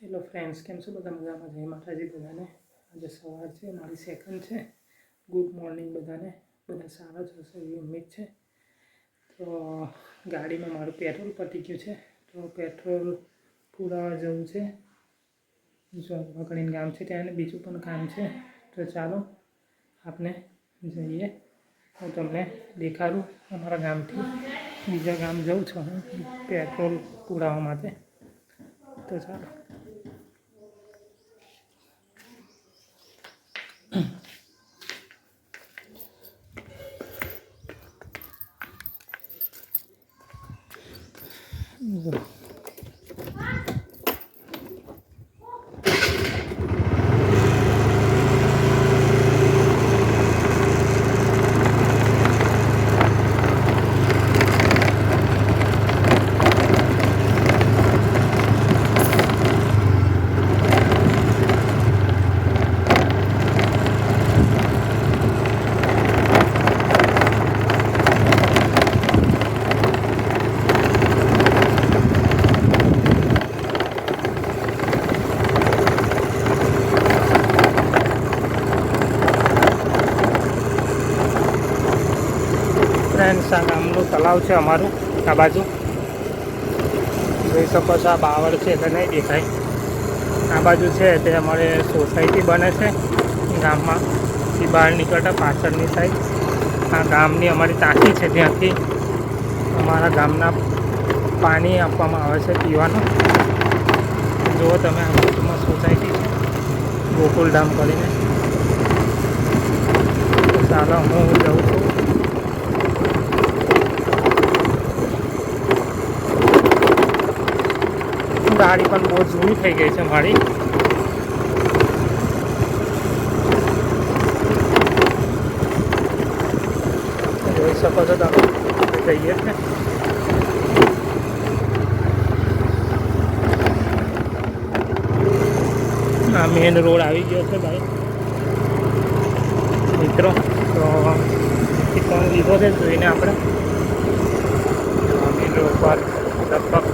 Hello friends, કેમ છો બધા? મજામાં? જય માતાજી બધાને. આજે સવાર છે, મારી સેકન્ડ છે. ગુડ મોર્નિંગ બધાને. બધા સારા જ હશે એવી ઉમ્મીદ છે. તો ગાડીમાં મારું પેટ્રોલ પતી ગયું છે, તો પેટ્રોલ પુરાવા જવું છે. જો વગણીને ગામ છે ત્યાં બીજું પણ કામ છે, તો ચાલો આપણે જઈએ. હું તમને દેખાડું અમારા ગામથી બીજા ગામ જાઉં છું હું પેટ્રોલ પુરાવા માટે. તો ચાલો. ફ્રેન્ડ્સ, આ ગામનું તળાવ છે અમારું, આ બાજુ જોઈ શકો છો. આ બાવળ છે એટલે નહીં દેખાય. આ બાજુ છે તે અમારે સોસાયટી બને છે ગામમાં, એ બહાર નીકળતા પાછળની સાઈડ આ ગામની અમારી ટાંકી છે, ત્યાંથી અમારા ગામના પાણી આપવામાં આવે છે પીવાનું. જુઓ તમે, આ બાજુમાં સોસાયટી છે ગોકુલધામ કરીને. ચાલો હું જાઉં છું. ગાડી પણ બહુ જૂની થઈ ગઈ છે મારી. જોઈ શકો છો તમે, જઈએ છે. આ મેન રોડ આવી ગયો છે ભાઈ મિત્રો. તો ફોન લીધો છે જોઈને આપણે મેન રોડ પર લગભગ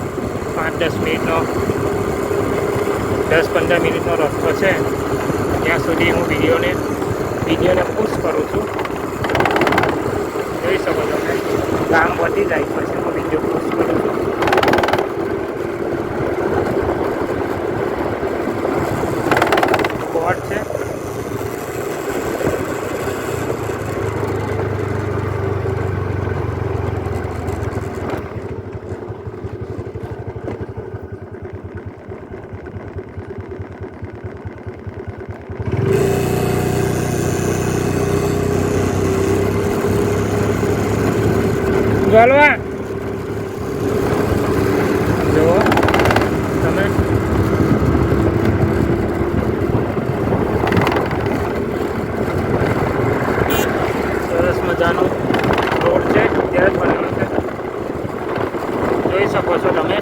5-10 મિનિટનો 10-15 મિનિટનો રસ્તો છે. ત્યાં સુધી હું વિડીયોને પુશ કરું છું. જોઈ શકો છો, ગામ વધી જાય પછી હું વિડીયો પુશ કરું છું. બોર્ડ છે. ગોલવા જુઓ તમે, સરસ મજાનો રોડ છે, ત્યાં જ બનેલો છે. જોઈ શકો છો તમે.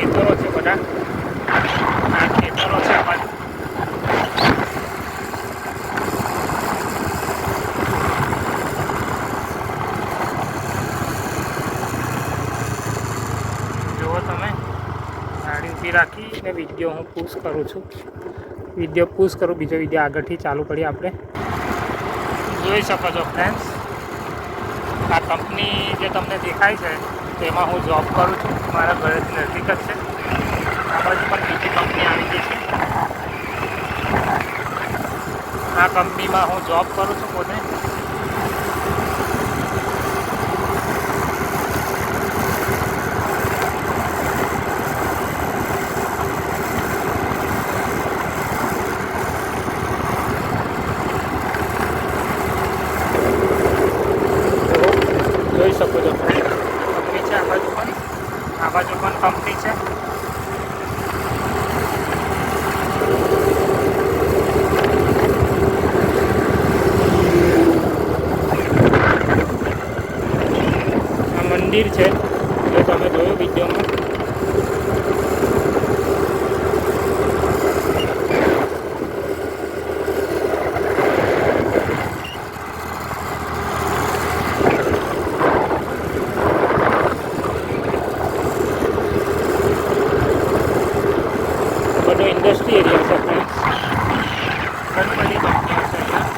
ખેતરો છે બધા, આ ખેતરો છે અમારે. જુઓ તમે, ગાડી ઊભી રાખીને વિડીયો હું પુશ કરું છું. વિડીયો પુશ કરું, બીજો વિડીયો આગળથી ચાલુ કરીએ આપણે. જોઈ શકો છો ફ્રેન્ડ્સ, આ કંપની જે તમને દેખાય છે તેમાં હું જોબ કરું છું. મારા ઘરેથી નજીક જ છે. આ બાજુ પણ બીજી કંપની આવી ગઈ છે. આ કંપનીમાં હું જોબ કરું છું પોતે. જોઈ શકો છો કંપની છે. આ બાજુ પણ કંપની છે. ઘણી બધી કંપનીઓ છે અહીંયા.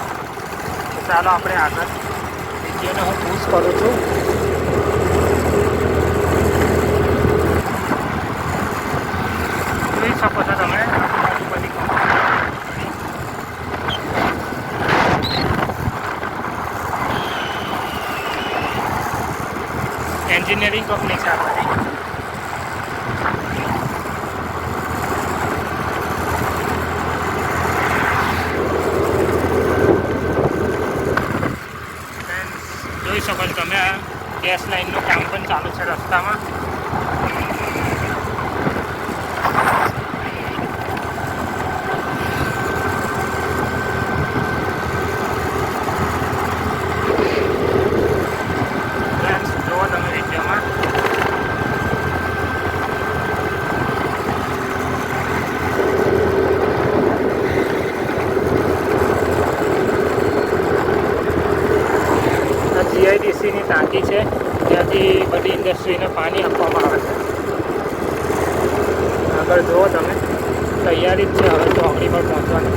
તો ચાલો આપણે આગળ વિડીયોને હું પુશ કરું છું. જોઈ શકો છો તમે ઘણી બધી કંપની, એન્જિનિયરિંગ કંપની છે આ બધી. જોઈ શકો છો તમે આ ગેસ લાઇનનું કામ પણ ચાલુ છે રસ્તામાં. જુઓ તમે વિડીયોમાં. જીઆઈડીસીની ટાંકી છે, ત્યાંથી બધી ઇન્ડસ્ટ્રીને પાણી આપવામાં આવે છે. આગળ જુઓ તમે, તૈયારી જ છે હવે ચોકડી પર પહોંચવાની.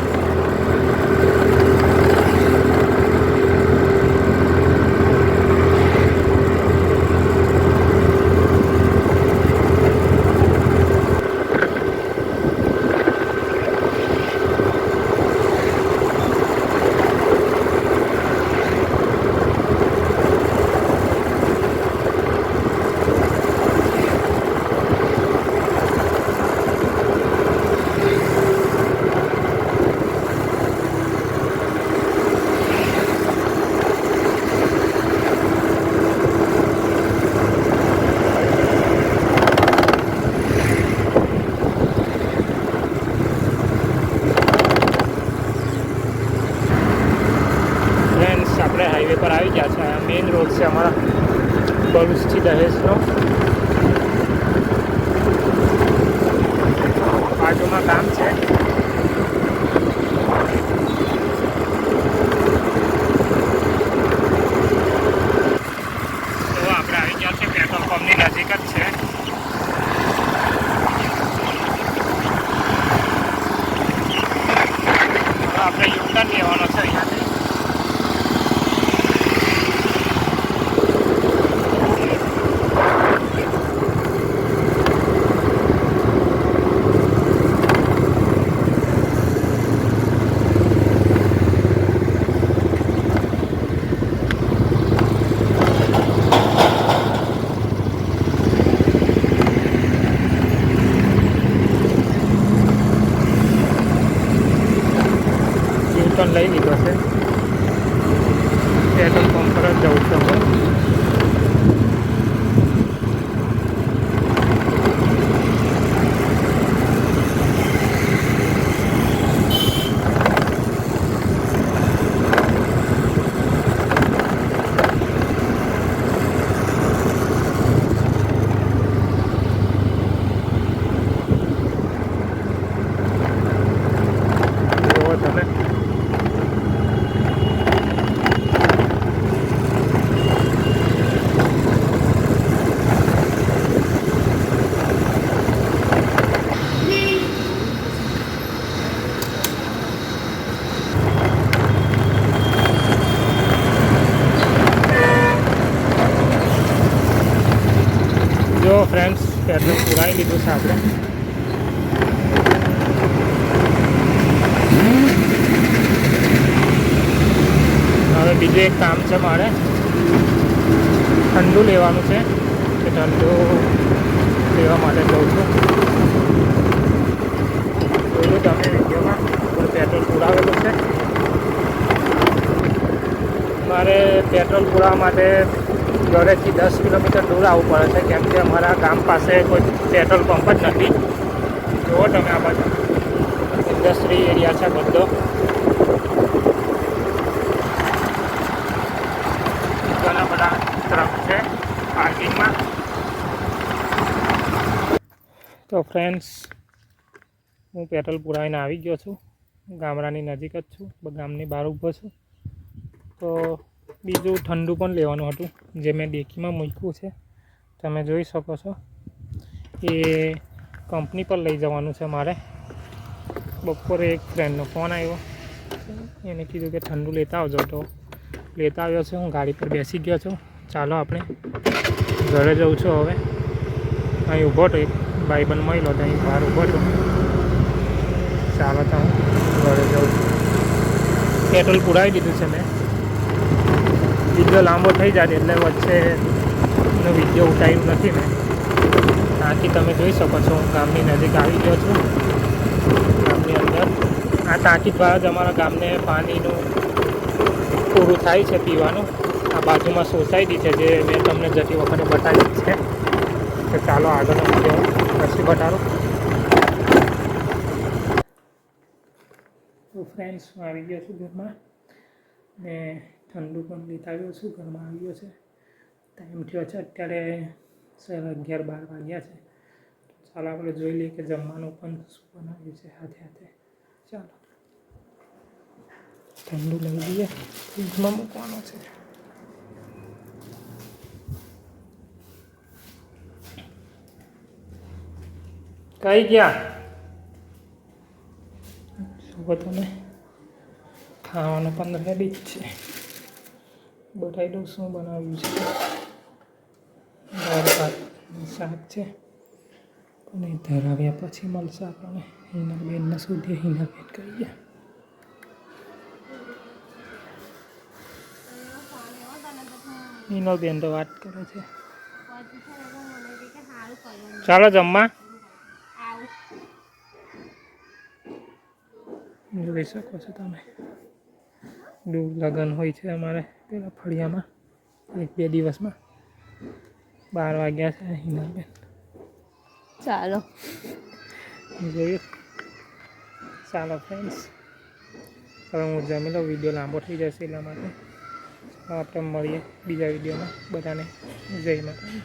આપણે હાઈવે પર આવી ગયા છે. આ મેઇન રોડ છે અમારા ભરૂચથી દહેજનો. બાજુમાં ગામ છે. તો આપણે આવી ગયા છે પેટ્રોલ પંપની નજીક જ છે. આપણે યુટર્ન લેવાનો છે અહીંયાથી. યુટર્ન લઈ લીધો છે. પેટ્રોલ પંપ પર જ જવું છે હું. જુઓ તમે, જો ફ્રેન્ડ્સ પેટ્રોલ પુરાવી લીધું છે આપણે. હવે બીજું એક કામ છે મારે, ઠંડુ લેવાનું છે. કે ઠંડુ લેવા માટે જઉં છું. જોયું તમે વિડીયોમાં પેટ્રોલ પુરાવેલું છે. મારે પેટ્રોલ પુરાવા માટે ઘરેથી 10 કિલોમીટર દૂર આવવું પડે છે, કેમ કે અમારા ગામ પાસે કોઈ પેટ્રોલ પંપ જ નથી. જુઓ તમે આ બાજુ ઇન્ડસ્ટ્રી એરિયા છે બધો. ઘણા બધા ટ્રક છે પાર્કિંગમાં. તો ફ્રેન્ડ્સ, હું પેટ્રોલ પુરાવીને આવી ગયો છું. ગામડાની નજીક જ છું, ગામની બહાર ઊભો છું. તો બીજું ઠંડુ પણ લેવાનું હતું, જે મેં ડેકીમાં મૂક્યું છે. તમે જોઈ શકો છો. એ કંપની પર લઈ જવાનું છે મારે. બપોરે એક ફ્રેન્ડનો ફોન આવ્યો એને કીધું કે ઠંડુ લેતા આવજો, તો લેતા આવ્યો છું. હું ગાડી પર બેસી ગયો છું. ચાલો આપણે ઘરે જઉં છું હવે. અહીં ઊભો તો એક ભાઈબંધ મળ્યો તો અહીં બહાર ઊભો છું. ચાલો તો હું ઘરે જાઉં છું. પેટ્રોલ પુરાવી દીધું છે મેં. વિડીયો લાંબો થઈ જાય એટલે વચ્ચેનો વિડીયો ઉતાર્યું નથી મેં. ટાંકી તમે જોઈ શકો છો. હું ગામની નજીક આવી ગયો છું. ગામની અંદર આ ટાંકી દ્વારા જ અમારા ગામને પાણીનું પૂરું થાય છે પીવાનું. આ બાજુમાં સોસાયટી છે જે મેં તમને જતી વખતે બતાવી છે. તો ચાલો આગળનો વિડીયો પછી બતાવો. તો ફ્રેન્ડ્સ, હું આવી ગયો છું ઘરમાં ને ઠંડુ પણ લેતા આવ્યો છું. ઘરમાં આવી ગયો છે. ટાઈમ થયો છે અત્યારે 11-12 વાગ્યા છે. ચાલો આપણે જોઈ લઈએ કે જમવાનું પણ શું બનાવ્યું છે હાથે હાથે. ચાલો ઠંડુ લઈ લઈએ, ફ્રીજમાં મૂકવાનો છે. કઈ ગયા શું તમે? ખાવાનું પણ રેડી જ છે. બતાવી દઉં શું બનાવ્યું છે. દાળ ભાત શાક છે. અને ધરાવ્યા પછી મળશે આપણને. હિનાબેનને શોધીએ. હિનાબેન કહીએ. હિનાબેન તો વાત કરે છે. ચાલો જમવા. જોઈ શકો છો તમે. દૂર લગ્ન હોય છે અમારે પેલા ફળિયામાં 1-2 દિવસમાં. 12 વાગ્યા છે. હિનાબેન ચાલો જોયું. ચાલો ફ્રેન્ડ્સ, હવે હું જમી લઉં. વિડીયો લાંબો થઈ જશે એટલા માટે આપણે મળીએ બીજા વિડીયોમાં. બધાને જય માતા.